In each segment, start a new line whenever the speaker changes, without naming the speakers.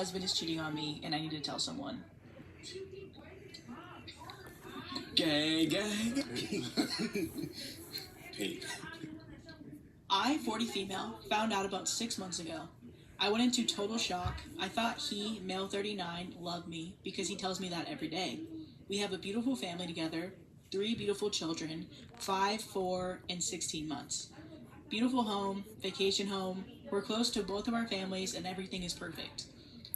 husband is cheating on me and I need to tell someone.
Gang. Hey.
I, 40 female, found out about 6 months ago. I went into total shock. I thought he, male 39, loved me because he tells me that every day. We have a beautiful family together, 3 beautiful children, 5, 4, and 16 months. Beautiful home, vacation home. We're close to both of our families and everything is perfect.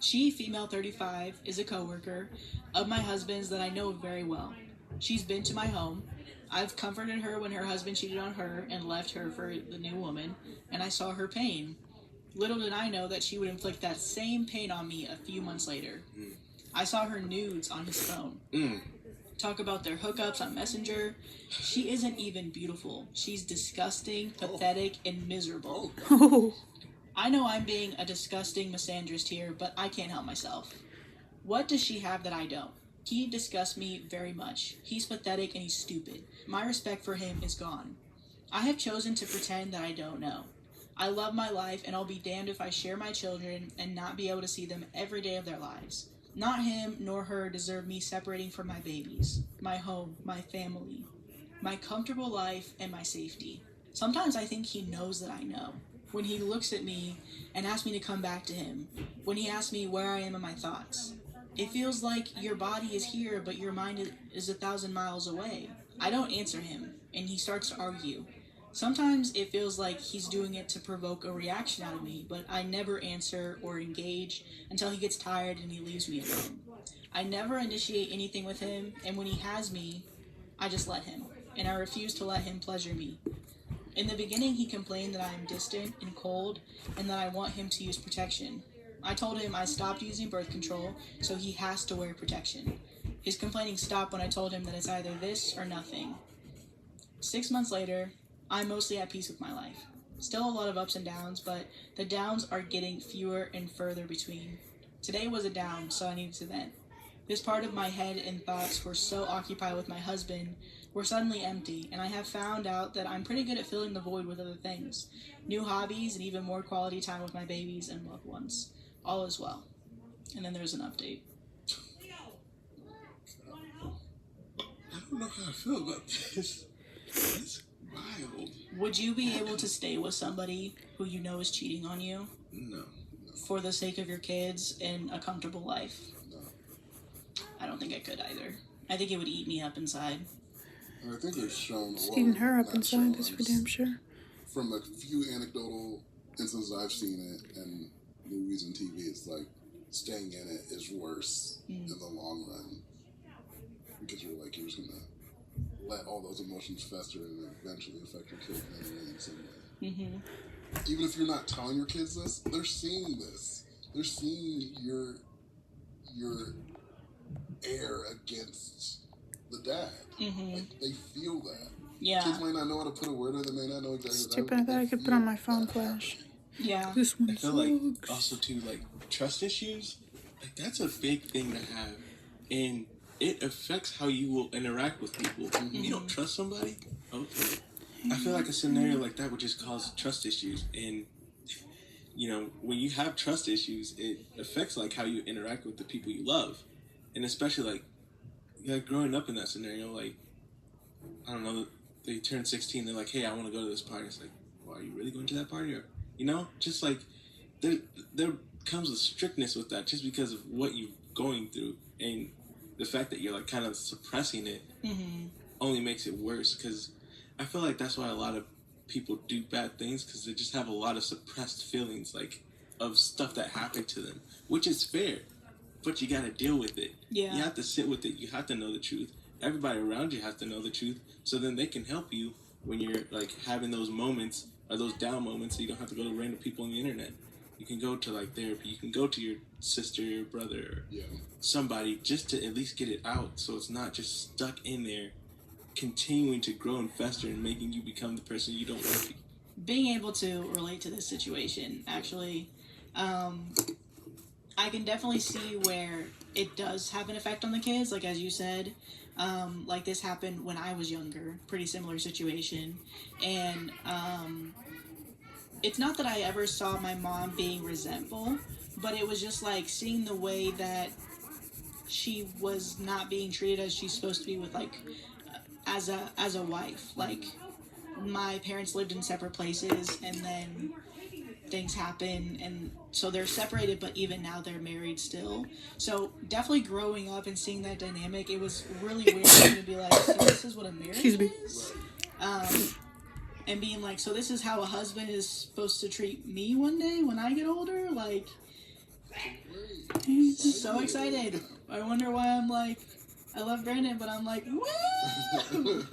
She, female 35, is a coworker of my husband's that I know very well. She's been to my home. I've comforted her when her husband cheated on her and left her for the new woman, and I saw her pain. Little did I know that she would inflict that same pain on me a few months later. I saw her nudes on his phone. Talk about their hookups on Messenger. She isn't even beautiful. She's disgusting, pathetic, and miserable. I know I'm being a disgusting misandrist here, but I can't help myself. What does she have that I don't? He disgusts me very much. He's pathetic and he's stupid. My respect for him is gone. I have chosen to pretend that I don't know. I love my life and I'll be damned if I share my children and not be able to see them every day of their lives. Not him nor her deserve me separating from my babies, my home, my family, my comfortable life, and my safety. Sometimes I think he knows that I know. When he looks at me and asks me to come back to him, when he asks me where I am in my thoughts. It feels like your body is here, but your mind is 1,000 miles away. I don't answer him, and he starts to argue. Sometimes it feels like he's doing it to provoke a reaction out of me, but I never answer or engage until he gets tired and he leaves me alone. I never initiate anything with him, and when he has me, I just let him, and I refuse to let him pleasure me. In the beginning, he complained that I am distant and cold, and that I want him to use protection. I told him I stopped using birth control, so he has to wear protection. His complaining stopped when I told him that it's either this or nothing. 6 months later, I'm mostly at peace with my life. Still a lot of ups and downs, but the downs are getting fewer and further between. Today was a down, so I needed to vent. This part of my head and thoughts were so occupied with my husband were suddenly empty, and I have found out that I'm pretty good at filling the void with other things. New hobbies and even more quality time with my babies and loved ones. All is well. And then there's an update.
I don't know how I feel about this. It's wild.
Would you be able to stay with somebody who you know is cheating on you?
No.
For the sake of your kids and a comfortable life?
No.
I don't think I could either. I think it would eat me up inside.
And I think they've shown...
It's eating her up inside, that's for damn sure.
From a few anecdotal instances I've seen it, and movies and TV, it's like staying in it is worse in the long run. Because you're just going to let all those emotions fester and eventually affect your kids in some way. Even if you're not telling your kids this, they're seeing this. They're seeing your air against the dad. Like, they feel that.
Yeah.
Kids might not know how to put a word in it, they may not know exactly
Stupid, I thought I could put on my phone flash.
Yeah.
This one
I feel
sucks.
like also too, like, trust issues, like, that's a big thing to have, and it affects how you will interact with people. You don't trust somebody, okay. I feel like a scenario like that would just cause trust issues, and you know, when you have trust issues, it affects like how you interact with the people you love, and especially like growing up in that scenario, like, I don't know, they turn 16, they're like, hey, I want to go to this party. It's like, well, are you really going to that party? Or, you know, just like, there comes a strictness with that just because of what you're going through, and the fact that you're like kind of suppressing it only makes it worse, because I feel like that's why a lot of people do bad things, because they just have a lot of suppressed feelings, like, of stuff that happened to them, which is fair, but you gotta deal with it.
Yeah.
You have to sit with it. You have to know the truth. Everybody around you has to know the truth, so then they can help you when you're like having those moments or those down moments, so you don't have to go to random people on the internet. You can go to like therapy. You can go to your sister, your brother, or somebody, just to at least get it out, so it's not just stuck in there, continuing to grow and fester and making you become the person you don't want to be.
Being able to relate to this situation, actually, I can definitely see where it does have an effect on the kids, like as you said. Like this happened when I was younger, pretty similar situation, and it's not that I ever saw my mom being resentful, but it was just like seeing the way that she was not being treated as she's supposed to be with like as a wife. Like my parents lived in separate places, and then things happen, and so they're separated, but even now they're married still. So definitely growing up and seeing that dynamic, it was really weird for me to be like, so this is what a marriage is? And being like, so this is how a husband is supposed to treat me one day when I get older? Like, so excited. I wonder why I'm like, I love Brandon, but I'm like, woo!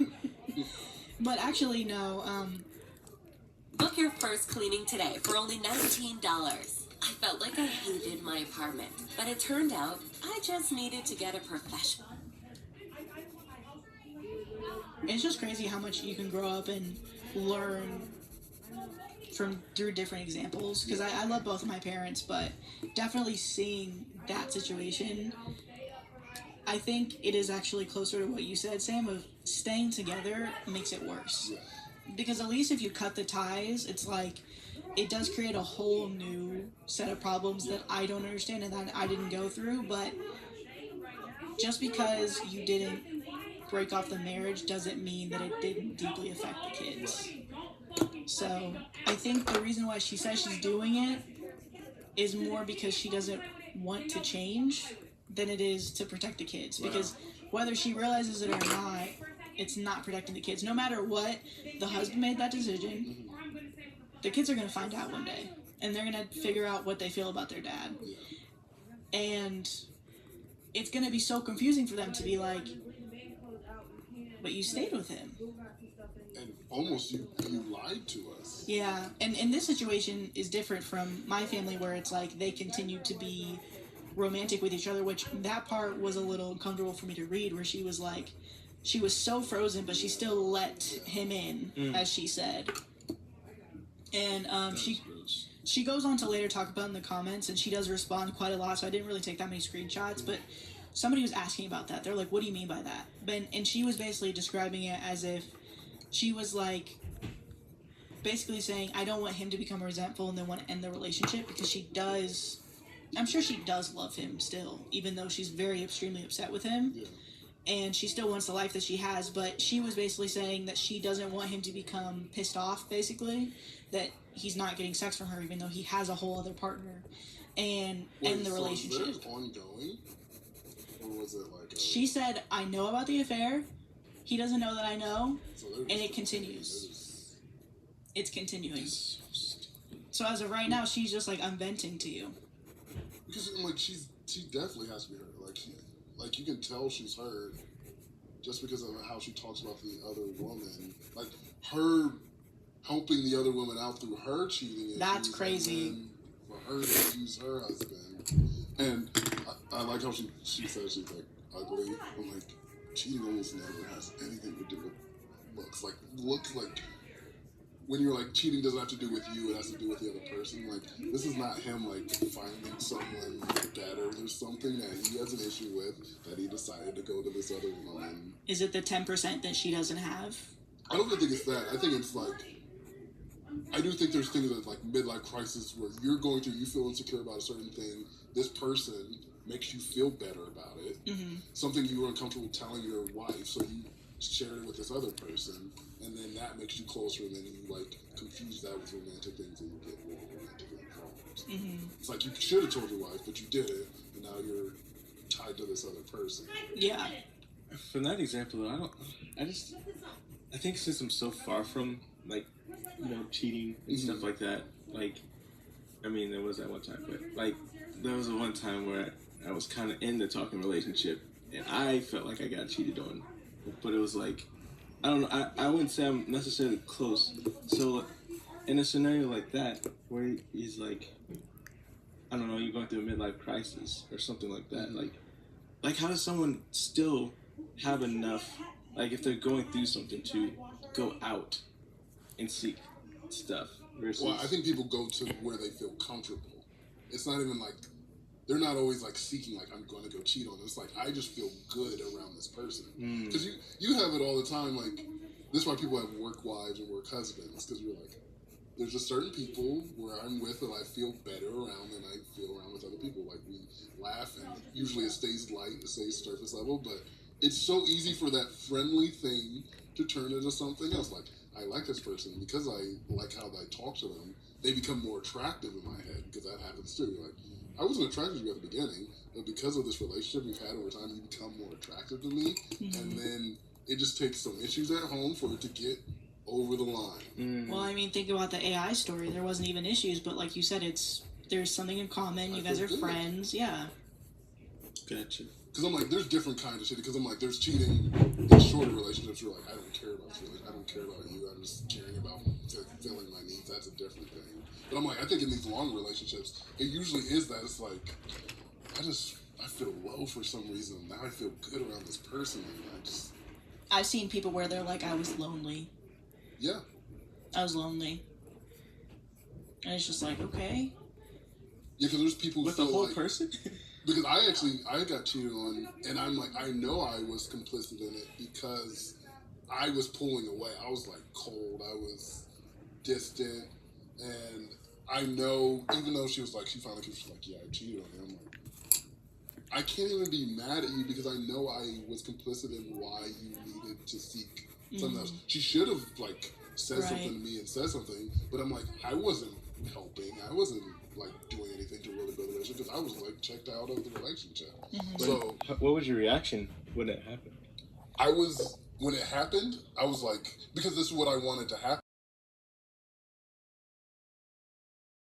But actually, no,
Book your first cleaning today for only $19. I felt like I hated my apartment, but it turned out I just needed to get a professional.
it's just crazy how much you can grow up and learn through different examples. Because I love both of my parents, but definitely seeing that situation, I think it is actually closer to what you said, Sam, of staying together makes it worse. Because at least if you cut the ties, it's like, it does create a whole new set of problems that I don't understand and that I didn't go through. But just because you didn't break off the marriage doesn't mean that it didn't deeply affect the kids. So I think the reason why she says she's doing it is more because she doesn't want to change than it is to protect the kids. Because whether she realizes it or not, it's not protecting the kids. No matter what, the husband made that decision. The kids are going to find out one day. And they're going to figure out what they feel about their dad. And it's going to be so confusing for them to be like, but you stayed with him.
And almost you lied to us.
Yeah, and this situation is different from my family, where it's like they continue to be romantic with each other, which that part was a little uncomfortable for me to read, where she was like, she was so frozen, but she still let him in, as she said. And she goes on to later talk about in the comments, and she does respond quite a lot, so I didn't really take that many screenshots, but somebody was asking about that. They're like, what do you mean by that? And she was basically describing it as if she was like, basically saying, I don't want him to become resentful and then want to end the relationship, because she does, I'm sure she does love him still, even though she's very extremely upset with him. And she still wants the life that she has, but she was basically saying that she doesn't want him to become pissed off, basically, that he's not getting sex from her, even though he has a whole other partner, and end the relationship.
Was that ongoing? Or was it like
she said, I know about the affair, he doesn't know that I know, and it continues. It's continuing. So as of right now, she's just like, I'm venting to you.
Because like she definitely has to be hurt. Like you can tell she's hurt just because of how she talks about the other woman. Like her helping the other woman out through her cheating.
That's crazy.
For her to use her husband. And I like how she says she's like ugly. I'm like, cheating almost never has anything to do with looks. Like looks like, when you're like, cheating doesn't have to do with you, it has to do with the other person. Like, this is not him like finding someone better. There's something that he has an issue with that he decided to go to this other woman.
Is it the 10% that she doesn't have?
I don't think it's that. I think it's like, I do think there's things that like midlife crisis where you're going through, you feel insecure about a certain thing. This person makes you feel better about it. Mm-hmm. Something you were uncomfortable telling your wife, so you share it with this other person, and then that makes you closer, and then you like confuse that with romantic things, and you get more romantic problems. Mm-hmm. It's like you should have told your wife, but you didn't, and now you're tied to this other person.
Yeah.
From that example, I think since I'm so far from like, cheating and stuff like that, like, I mean, there was that one time, but like, there was a one time where I was kind of in the talking relationship, and I felt like I got cheated on. But it was like, I don't know, I wouldn't say I'm necessarily close. So in a scenario like that, where he's like, I don't know, you're going through a midlife crisis or something like that, like how does someone still have enough, like if they're going through something, to go out and seek stuff versus...
Well, I think people go to where they feel comfortable. It's not even like, they're not always like seeking, like, I'm going to go cheat on them. It's like, I just feel good around this person. Because you have it all the time, like, this is why people have work wives and work husbands, because you're like, there's just certain people where I'm with and I feel better around than I feel around with other people. Like, we laugh, and usually it stays light, it stays surface level, but it's so easy for that friendly thing to turn into something else. Like, I like this person because I like how I talk to them. They become more attractive in my head, because that happens too. Like, I wasn't attracted to you at the beginning, but because of this relationship we've had over time, you become more attractive to me, and then it just takes some issues at home for it to get over the line.
Well, I mean, think about the AI story. There wasn't even issues, but like you said, there's something in common. You guys are friends. Yeah.
Gotcha.
Because I'm like, there's different kinds of shit. Because I'm like, there's cheating in shorter relationships. You're like, I don't care about you. I don't care about you. I'm just caring about fulfilling my needs. That's a different thing. But I'm like, I think in these long relationships, it usually is that. It's like, I feel low for some reason. Now I feel good around this person. And
I've seen people where they're like, I was lonely.
Yeah.
I was lonely. And it's just like, okay.
Yeah, because there's people who
with the
feel
whole
like,
person.
Because I got cheated on, and I'm like, I know I was complicit in it because I was pulling away. I was like cold. I was distant, and I know, even though she finally was like, yeah, I cheated on you. I'm like, I can't even be mad at you because I know I was complicit in why you needed to seek something else. She should have like said something to me and said something, but I'm like, I wasn't helping. I wasn't like doing anything to really build a relationship because I was like checked out of the relationship. So
what was your reaction when it happened?
when it happened, I was like, because this is what I wanted to happen.